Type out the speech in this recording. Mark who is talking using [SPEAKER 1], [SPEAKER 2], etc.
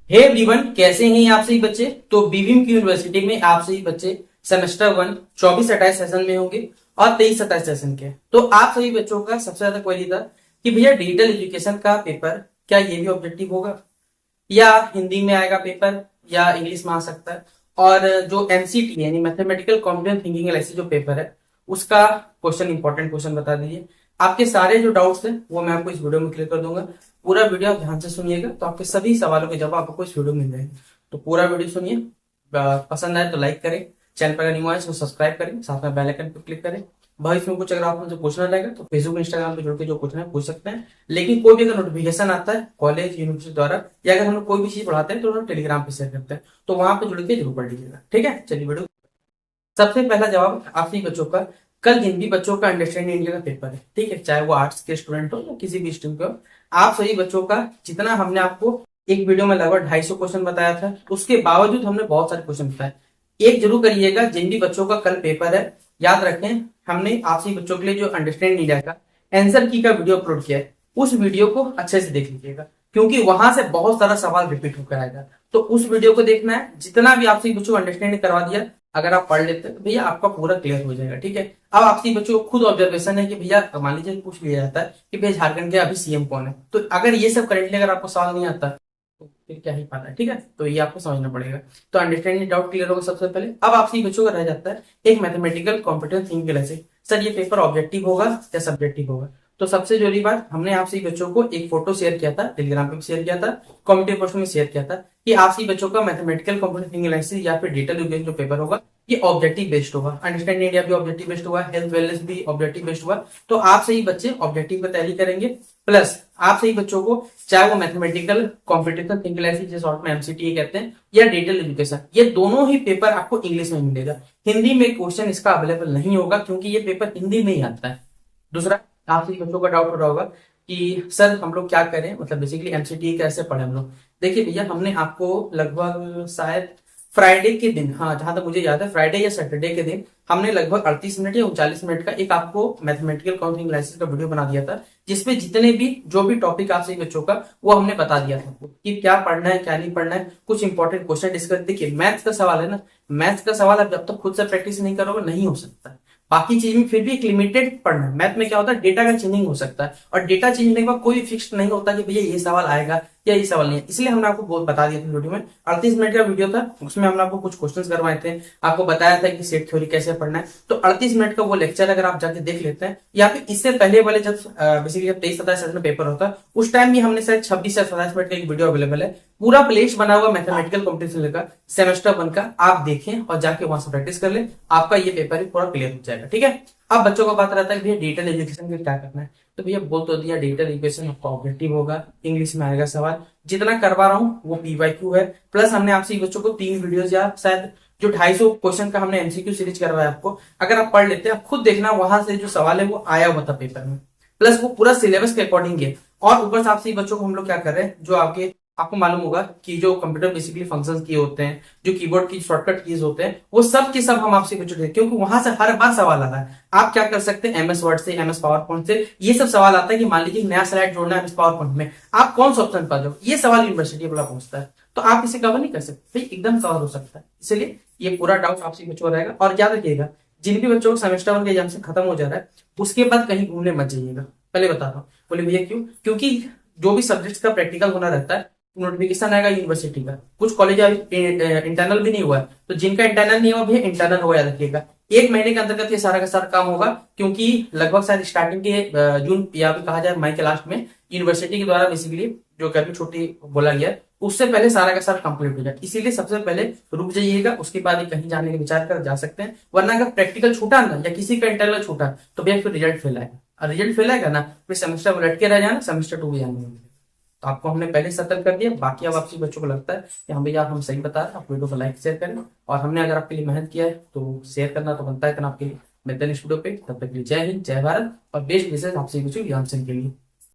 [SPEAKER 1] Hey everyone, कैसे हैं आप सभी बच्चे। तो बीवीएम की यूनिवर्सिटी में आप सभी बच्चे सेमेस्टर 1 24-27 सेशन में होंगे और 23-27 सेशन के। तो आप सभी बच्चों का सबसे ज्यादा क्वेरी था कि भैया डिजिटल एजुकेशन का पेपर क्या ये भी ऑब्जेक्टिव होगा, या हिंदी में आएगा पेपर, या इंग्लिश में आ सकता है। और जो एमसीटी यानी मैथमेटिकल कॉम्पिटेंट थिंकिंग एनालिसिस जो पेपर है उसका क्वेश्चन, इंपॉर्टेंट क्वेश्चन बता दीजिए। आपके सारे जो डाउट्स हैं वो मैं आपको इस वीडियो में क्लियर कर दूंगा। पूरा वीडियो आप ध्यान से सुनिएगा तो आपके सभी सवालों के जवाब आपको इस वीडियो में मिल जाएंगे। तो पूरा वीडियो सुनिए, पसंद आए तो लाइक करें, चैनल पर अगर न्यू आए तो सब्सक्राइब करें, साथ में बेल आइकन पर क्लिक करें। भाई इसमें कुछ अगर आपको मुझे पूछना रहेगा तो फेसबुक इंस्टाग्राम पे जुड़ के जो पूछना है पूछ सकते हैं। लेकिन कोई भी अगर नोटिफिकेशन आता है कॉलेज यूनिवर्सिटी द्वारा, या अगर हम लोग कोई भी चीज पढ़ाते हैं तो हम टेलीग्राम पे शेयर करते हैं, तो वहां पे जुड़ के जरूर पढ़ लीजिएगा। ठीक है, चलिए वीडियो। सबसे पहला जवाब आप सभी बच्चों का, कल हिंदी बच्चों का अंडरस्टैंडिंग इंडिया का पेपर है। ठीक है, चाहे वो आर्ट्स के स्टूडेंट हो या किसी भी स्ट्रीम के हो, आप सभी बच्चों का जितना हमने आपको एक वीडियो में लगभग 250 क्वेश्चन बताया था, उसके बावजूद हमने बहुत सारे क्वेश्चन बताए। एक जरूर करिएगा, जिन भी बच्चों का कल पेपर है, याद रखें हमने आप सभी बच्चों के लिए जो अंडरस्टैंड इंडिया का आंसर की का वीडियो अपलोड किया है, उस वीडियो को अच्छे से देख लीजिएगा, क्योंकि वहां से बहुत सारा सवाल रिपीट होकर आएगा। तो उस वीडियो को देखना है। जितना भी आप सभी बच्चों को अंडरस्टैंड करवा दिया, अगर आप पढ़ लेते हैं तो भैया आपका पूरा क्लियर हो जाएगा। ठीक है, अब आपसी बच्चों को खुद ऑब्जर्वेशन है कि भैया मान लीजिए पूछ लिया जाता है कि भैया झारखंड के अभी सीएम कौन है, तो अगर ये सब करेंटली अगर आपको सवाल नहीं आता तो फिर क्या ही पाता है। ठीक है, तो ये आपको समझना पड़ेगा। तो अंडरस्टैंडिंग डाउट क्लियर होगा सबसे पहले। अब आपसी बच्चों का रह जाता है एक मैथमेटिकल कॉम्पिटेंस थिंकिंग ऐसे, सर ये पेपर ऑब्जेक्टिव होगा या सब्जेक्टिव होगा। तो सबसे जरूरी बात, हमने आपसे बच्चों को एक फोटो शेयर किया था, टेलीग्राम पे भी शेयर किया था, कम्युनिटी पोस्ट में शेयर किया था कि आपसी बच्चों का मैथमेटिकल कॉम्पिटेंस थिंकिंग एनालिसिस या फिर डिजिटल एजुकेशन जो पेपर होगा ये ऑब्जेक्टिव बेस्ड होगा। अंडरस्टैंडिंग इंडिया भी ऑब्जेक्टिव बेस्ड हुआ, हेल्थ वेलनेस भी ऑब्जेक्टिव बेस्ड हुआ। तो आप सही बच्चे ऑब्जेक्टिव की तैयारी करेंगे, प्लस आप सही बच्चों को चाहे वो mathematical competition thinking analysis short में एमसीटी कहते हैं, या डिजिटल एजुकेशन, ये दोनों ही पेपर आपको इंग्लिश में मिलेगा। हिंदी में क्वेश्चन इसका अवेलेबल नहीं होगा क्योंकि ये पेपर हिंदी में ही आता है। दूसरा, आप सभी बच्चों का डाउट हो रहा होगा कि सर हम लोग क्या करें, मतलब बेसिकली एमसीटी कैसे पढ़े हम लोग। देखिए भैया, हमने आपको लगभग शायद फ्राइडे के दिन, हाँ जहां तक मुझे याद है फ्राइडे या सैटरडे के दिन, हमने लगभग 38 मिनट या 39 मिनट का एक आपको मैथमेटिकल काउंटिंग एनालिसिस का वीडियो बना दिया था, जिसमें जितने भी जो भी टॉपिक आप सही बच्चों का वो हमने बता दिया था कि क्या पढ़ना है क्या नहीं पढ़ना है। कुछ इंपॉर्टेंट क्वेश्चन डिस्कस। देखिए मैथ्स का सवाल है ना, मैथ्स का सवाल आप जब तक खुद से प्रैक्टिस नहीं करोगे नहीं हो सकता। बाकी चीज में फिर भी एक लिमिटेड पढ़ना है। मैथ में क्या होता है, डेटा का चेंजिंग हो सकता है, और डेटा चेंज होने के बाद कोई फिक्स नहीं होता कि भैया ये सवाल आएगा या ये सवाल नहीं है। इसलिए हमने आपको बहुत बता दिया था वीडियो में। 38 मिनट का वीडियो था, उसमें हमने आपको कुछ क्वेश्चंस करवाए थे, आपको बताया था कि सेट थ्योरी कैसे पढ़ना है। तो 38 मिनट का वो लेक्चर अगर आप जाके देख लेते हैं, या फिर इससे पहले वाले जब बेसिकली जब 23-27 में पेपर होता है उस टाइम भी हमने शायद 26 या 27 मिनट का एक वीडियो अवेलेबल है, पूरा प्लेलिस्ट बना हुआ मैथमेटिकल कॉम्पिटिशन का सेमेस्टर 1 का, आप देखें और जाके वहां से प्रैक्टिस कर ले, आपका ये पेपर ही पूरा क्लियर हो जाएगा। ठीक है, अब बच्चों को बात रहता है भैया डिजिटल एजुकेशन के क्या करना है। तो भैया बोल तो दिया, डिजिटल एजुकेशन आपका ऑब्जेक्टिव होगा, इंग्लिश में आएगा सवाल। जितना करवा रहा हूँ वो पीवाईक्यू है, प्लस हमने आपसे बच्चों को 3 वीडियोस या शायद जो 250 क्वेश्चन का हमने एमसीक्यू सीरीज करवाया आपको, अगर आप पढ़ लेते हैं, आप खुद देखना वहां से जो सवाल है वो आया हुआ था पेपर में, प्लस वो पूरा सिलेबस के अकॉर्डिंग है। और ऊपर से आपसे बच्चों को हम लोग क्या कर रहे हैं, जो आपके आपको मालूम होगा कि जो कंप्यूटर बेसिकली फंक्शंस किए होते हैं, जो कीबोर्ड की शॉर्टकट कीज होते हैं, वो सब के सब हम आपसे बच्चों देते हैं, क्योंकि वहां से हर बार सवाल आता है। आप क्या कर सकते हैं, एमएस वर्ड से, एमएस पावर पॉइंट से ये सब सवाल आता है कि मान लीजिए नया स्लाइड जोड़ना है एमएस पावर पॉइंट में, आप कौन सा ऑप्शन पर जाओ, ये सवाल यूनिवर्सिटी वाला पूछता है। तो आप इसे कवर नहीं कर सकते भाई, एकदम कवर हो सकता है। इसलिए ये पूरा डाउट आपसे बच्चों रहेगा। और याद रखिएगा, जिन भी बच्चों को सेमेस्टर 1 के एग्जाम से खत्म हो जा रहा है उसके बाद कहीं घूमने मत जाइएगा, पहले बता रहा हूँ। बोले भैया क्यों? क्योंकि जो भी सब्जेक्ट का प्रैक्टिकल होना रहता है, नोटिफिकेशन आएगा यूनिवर्सिटी का, कुछ कॉलेज इंटरनल भी नहीं हुआ है, तो जिनका इंटरनल नहीं हुआ भैया इंटरनल हो, याद रखिएगा। 1 महीने के अंतर्गत ये सारा का सारा काम होगा, क्योंकि लगभग शायद स्टार्टिंग के जून या फिर कहा जाए मई के लास्ट में यूनिवर्सिटी के द्वारा बेसिकली जो गर्मी छुट्टी बोला गया उससे पहले सारा का सारा कंप्लीट हो जाए। इसीलिए सबसे पहले रुक जाइएगा, उसके बाद ही कहीं जाने के विचार कर जा सकते हैं। वरना अगर प्रैक्टिकल छूटा ना या किसी का इंटरनल छूटा तो भैया फिर रिजल्ट फेल आएगा, और रिजल्ट फेल आएगा ना फिर सेमेस्टर में लटके रह जाना, सेमेस्टर 2 भी जाने मिलेगा। तो आपको हमने पहले सतर्क कर दिया। बाकी अब आपसे बच्चों को लगता है कि हम भैया हम सही बता रहे हैं, आप वीडियो को लाइक शेयर करें, और हमने अगर आपके लिए मेहनत किया है तो शेयर करना तो बनता है करना आपके लिए। मिलते हैं इस वीडियो पे, तब तक के लिए जय हिंद, जय भारत, और बेस्ट विशेष आपसे बच्चों के लिए।